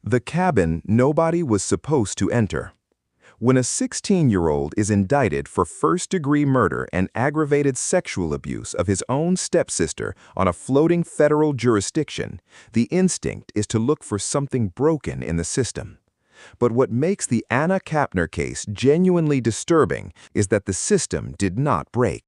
The cabin nobody was supposed to enter. When a 16-year-old is indicted for first-degree murder and aggravated sexual abuse of his own stepsister on a floating federal jurisdiction, the instinct is to look for something broken in the system. But what makes the Anna Kapner case genuinely disturbing is that the system did not break.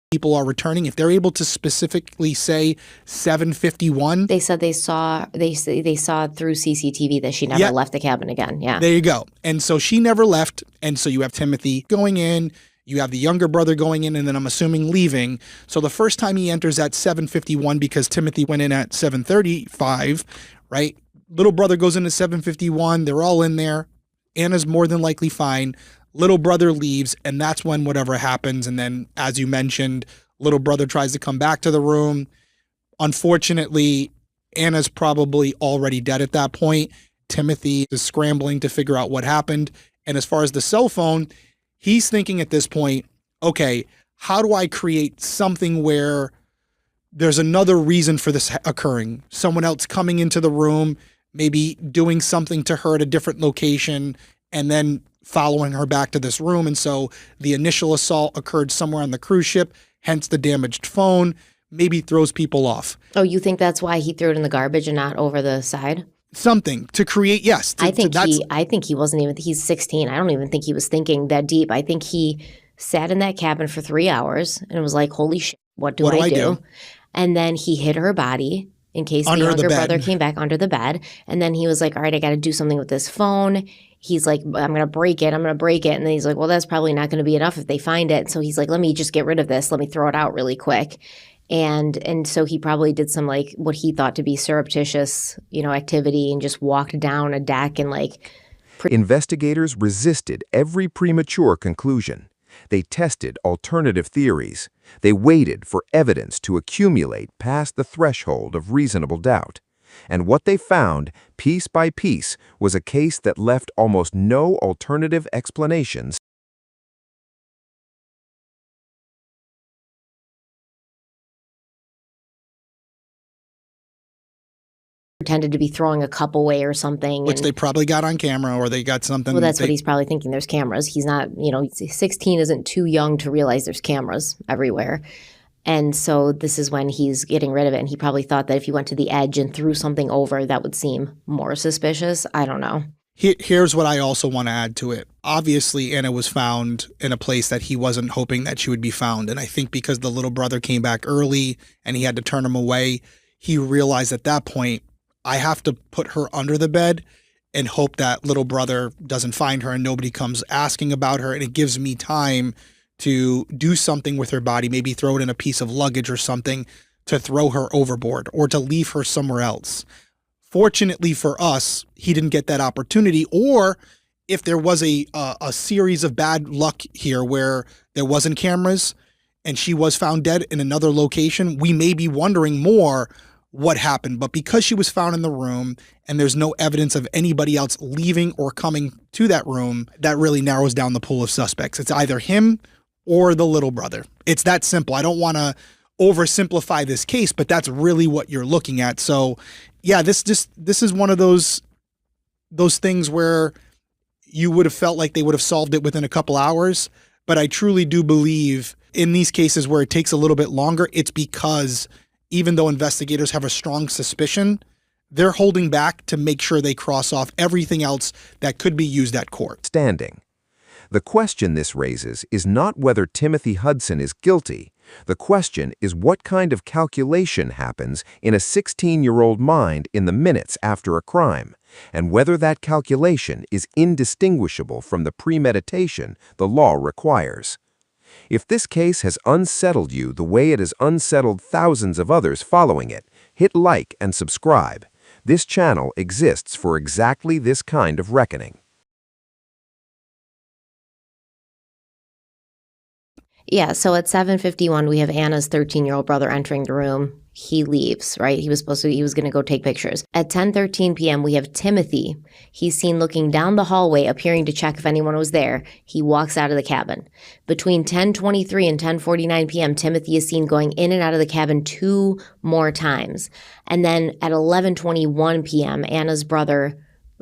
People are returning, if they're able to specifically say 7:51. They said they saw through CCTV that she never left the cabin again. Yeah. There you go. And so she never left. And so you have Timothy going in, you have the younger brother going in, and then I'm assuming leaving. So the first time he enters at 7:51 because Timothy went in at 7:35, right? Little brother goes in at 7:51. They're all in there. Anna's more than likely fine. Little brother leaves, and that's when whatever happens. And then, as you mentioned, little brother tries to come back to the room. Unfortunately, Anna's probably already dead at that point. Timothy is scrambling to figure out what happened. And as far as the cell phone, he's thinking at this point, okay, how do I create something where there's another reason for this occurring? Someone else coming into the room, maybe doing something to her at a different location, and then following her back to this room. And so the initial assault occurred somewhere on the cruise ship, hence the damaged phone, maybe throws people off. Oh, you think that's why he threw it in the garbage and not over the side? Something to create, yes. I think he wasn't even, he's 16. I don't even think he was thinking that deep. I think he sat in that cabin for 3 hours and was like, holy shit, what do I do? And then he hid her body in case the younger brother came back under the bed. And then he was like, all right, I got to do something with this phone. He's like, I'm going to break it. I'm going to break it. And then he's like, well, that's probably not going to be enough if they find it. So he's like, let me just get rid of this. Let me throw it out really quick. And so he probably did some like what he thought to be surreptitious, activity and just walked down a deck and like. Investigators resisted every premature conclusion. They tested alternative theories. They waited for evidence to accumulate past the threshold of reasonable doubt. And what they found, piece by piece, was a case that left almost no alternative explanations. Pretended to be throwing a cup away or something. Which they probably got on camera or they got something. Well, that's what he's probably thinking. There's cameras. He's not, 16 isn't too young to realize there's cameras everywhere. And so this is when he's getting rid of it. And he probably thought that if he went to the edge and threw something over, that would seem more suspicious. I don't know. Here's what I also want to add to it. Obviously, Anna was found in a place that he wasn't hoping that she would be found. And I think because the little brother came back early and he had to turn him away, he realized at that point, I have to put her under the bed and hope that little brother doesn't find her and nobody comes asking about her. And it gives me time to do something with her body, maybe throw it in a piece of luggage or something to throw her overboard or to leave her somewhere else. Fortunately for us, he didn't get that opportunity. Or if there was a series of bad luck here where there wasn't cameras and she was found dead in another location, we may be wondering more what happened. But because she was found in the room and there's no evidence of anybody else leaving or coming to that room, that really narrows down the pool of suspects. It's either him or the little brother. It's that simple. I don't want to oversimplify this case, but that's really what you're looking at. So yeah, this is one of those things where you would have felt like they would have solved it within a couple hours. But I truly do believe in these cases where it takes a little bit longer, it's because even though investigators have a strong suspicion, they're holding back to make sure they cross off everything else that could be used at court. Standing. The question this raises is not whether Timothy Hudson is guilty. The question is what kind of calculation happens in a 16-year-old mind in the minutes after a crime, and whether that calculation is indistinguishable from the premeditation the law requires. If this case has unsettled you the way it has unsettled thousands of others following it, hit like and subscribe. This channel exists for exactly this kind of reckoning. Yeah, so at 7:51, we have Anna's 13-year-old brother entering the room. he leaves, right? He was going to go take pictures. At 10:13 p.m., we have Timothy. He's seen looking down the hallway, appearing to check if anyone was there. He walks out of the cabin. Between 10:23 and 10:49 p.m., Timothy is seen going in and out of the cabin 2 more times. And then at 11:21 p.m., Anna's brother,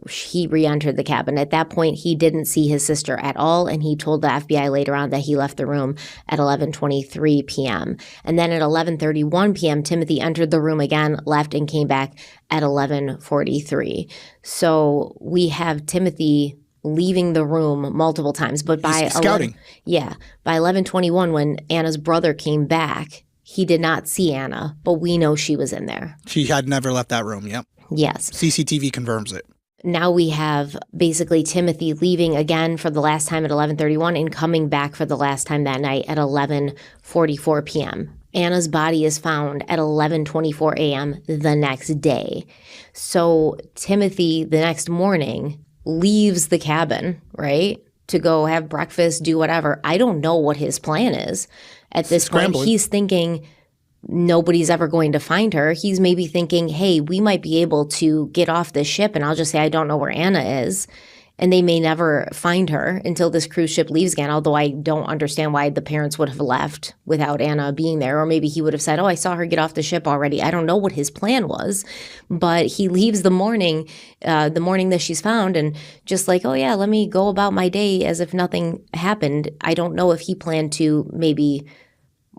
he re-entered the cabin. At that point, he didn't see his sister at all, and he told the FBI later on that he left the room at 11:23 p.m. And then at 11:31 p.m., Timothy entered the room again, left, and came back at 11:43. So we have Timothy leaving the room multiple times. But by scouting. By 11:21, when Anna's brother came back, he did not see Anna, but we know she was in there. She had never left that room, yep. Yes. CCTV confirms it. Now we have basically Timothy leaving again for the last time at 11:31 and coming back for the last time that night at 11:44 p.m. Anna's body is found at 11:24 a.m. the next day. So Timothy, the next morning, leaves the cabin, right, to go have breakfast, do whatever. I don't know what his plan is. At this point, he's thinking nobody's ever going to find her. He's maybe thinking, hey, we might be able to get off this ship and I'll just say I don't know where Anna is. And they may never find her until this cruise ship leaves again, although I don't understand why the parents would have left without Anna being there. Or maybe he would have said, oh, I saw her get off the ship already. I don't know what his plan was. But he leaves the morning that she's found, and just like, oh, yeah, let me go about my day as if nothing happened. I don't know if he planned to maybe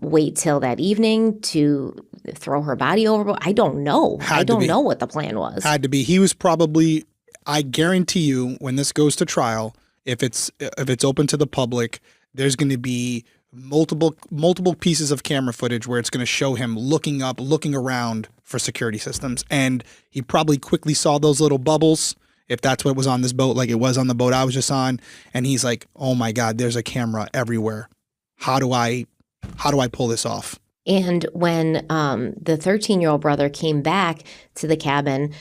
wait till that evening to throw her body over. I don't know. I don't know what the plan was. Had to be. He was probably, I guarantee you, when this goes to trial, if it's open to the public, there's going to be multiple pieces of camera footage where it's going to show him looking up, looking around for security systems. And he probably quickly saw those little bubbles, if that's what was on this boat, like it was on the boat I was just on. And he's like, oh my God, there's a camera everywhere. How do I pull this off? And when the 13-year-old brother came back to the cabin,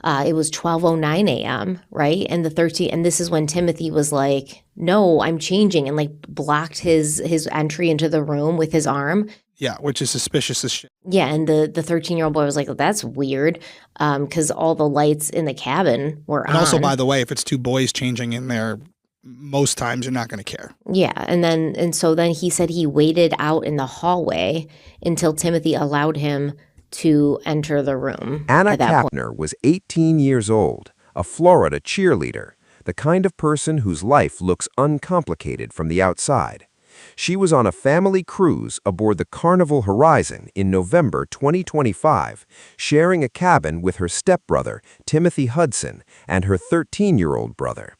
it was 12:09 a.m., right? And and this is when Timothy was like, no, I'm changing, and like blocked his entry into the room with his arm. Yeah, which is suspicious as shit. Yeah, and the 13-year-old boy was like, well, that's weird, because all the lights in the cabin were on. And also, by the way, if it's 2 boys changing in there, most times you're not going to care. Yeah. And so then he said he waited out in the hallway until Timothy allowed him to enter the room. Anna Kapner was 18 years old, a Florida cheerleader, the kind of person whose life looks uncomplicated from the outside. She was on a family cruise aboard the Carnival Horizon in November 2025, sharing a cabin with her stepbrother, Timothy Hudson, and her 13-year-old brother.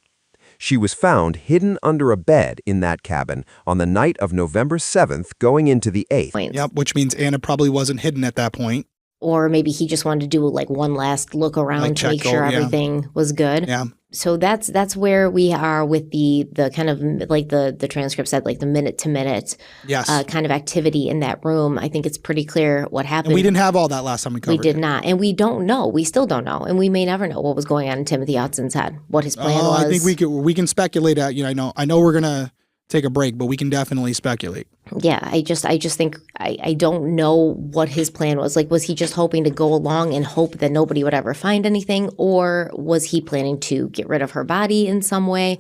She was found hidden under a bed in that cabin on the night of November 7th going into the 8th. Yep, which means Anna probably wasn't hidden at that point. Or maybe he just wanted to do like one last look around, like to make sure everything was good. Yeah. So that's where we are with the kind of like the transcript said, like the minute to minute kind of activity in that room. I think it's pretty clear what happened. And we didn't have all that last time we covered. We did not. And we don't know. We still don't know. And we may never know what was going on in Timothy Hudson's head, what his plan was. I think we can speculate at, I know we're going to take a break, but we can definitely speculate. Yeah, I just think I don't know what his plan was. Like, was he just hoping to go along and hope that nobody would ever find anything? Or was he planning to get rid of her body in some way?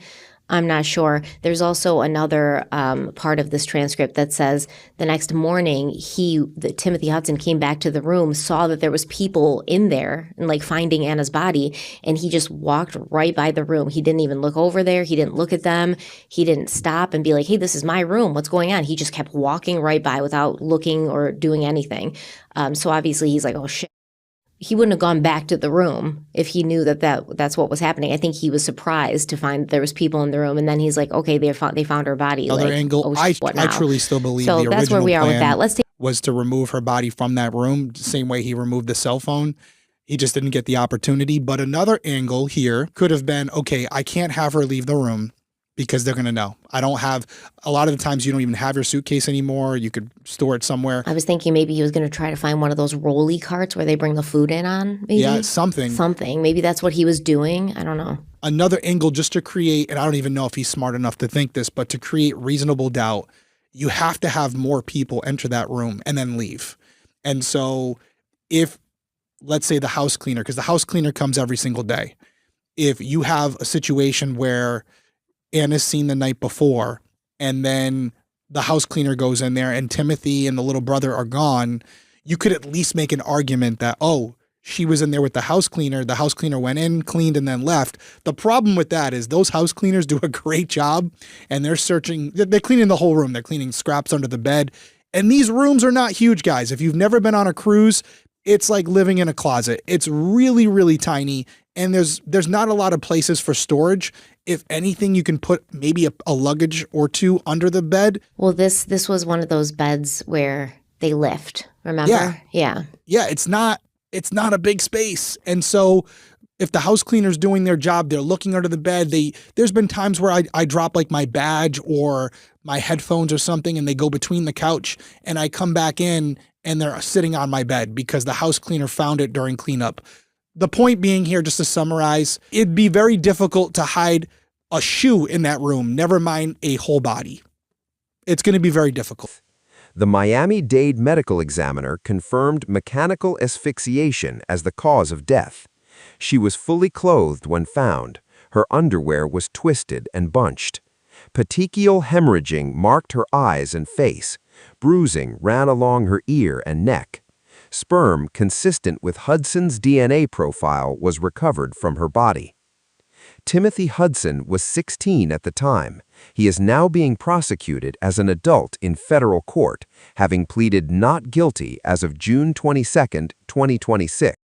I'm not sure. There's also another part of this transcript that says the next morning, Timothy Hudson came back to the room, saw that there was people in there and like finding Anna's body, and he just walked right by the room. He didn't even look over there. He didn't look at them. He didn't stop and be like, hey, this is my room. What's going on? He just kept walking right by without looking or doing anything. So obviously he's like, oh, shit. He wouldn't have gone back to the room if he knew that's what was happening. I think he was surprised to find there was people in the room, and then he's like, "Okay, they found her body." Another like, angle. Oh, I truly still believe so. The original that's where we are with that. Was to remove her body from that room, the same way he removed the cell phone. He just didn't get the opportunity. But another angle here could have been, okay, I can't have her leave the room because they're going to know. I don't have, a lot of the times you don't even have your suitcase anymore. You could store it somewhere. I was thinking maybe he was going to try to find one of those rolly carts where they bring the food in on. Maybe. Yeah, something. Maybe that's what he was doing. I don't know. Another angle just to create, and I don't even know if he's smart enough to think this, but to create reasonable doubt, you have to have more people enter that room and then leave. And so if, let's say, the house cleaner, because the house cleaner comes every single day. If you have a situation where Anna's seen the night before and then the house cleaner goes in there and Timothy and the little brother are gone, you could at least make an argument that, oh, she was in there with the house cleaner went in, cleaned, and then left. The problem with that is those house cleaners do a great job, and they're cleaning the whole room. They're cleaning scraps under the bed. And these rooms are not huge, guys. If you've never been on a cruise, it's like living in a closet. It's really, really tiny, and there's not a lot of places for storage. If anything, you can put maybe a luggage or two under the bed. Well, this was one of those beds where they lift, remember? Yeah. Yeah, it's not a big space. And so if the house cleaner's doing their job, they're looking under the bed. There's been times where I drop like my badge or my headphones or something, and they go between the couch, and I come back in and they're sitting on my bed because the house cleaner found it during cleanup. The point being here, just to summarize, it'd be very difficult to hide a shoe in that room, never mind a whole body. It's going to be very difficult. The Miami-Dade medical examiner confirmed mechanical asphyxiation as the cause of death. She was fully clothed when found. Her underwear was twisted and bunched. Petechial hemorrhaging marked her eyes and face. Bruising ran along her ear and neck. Sperm consistent with Hudson's DNA profile was recovered from her body. Timothy Hudson was 16 at the time. He is now being prosecuted as an adult in federal court, having pleaded not guilty as of June 22, 2026.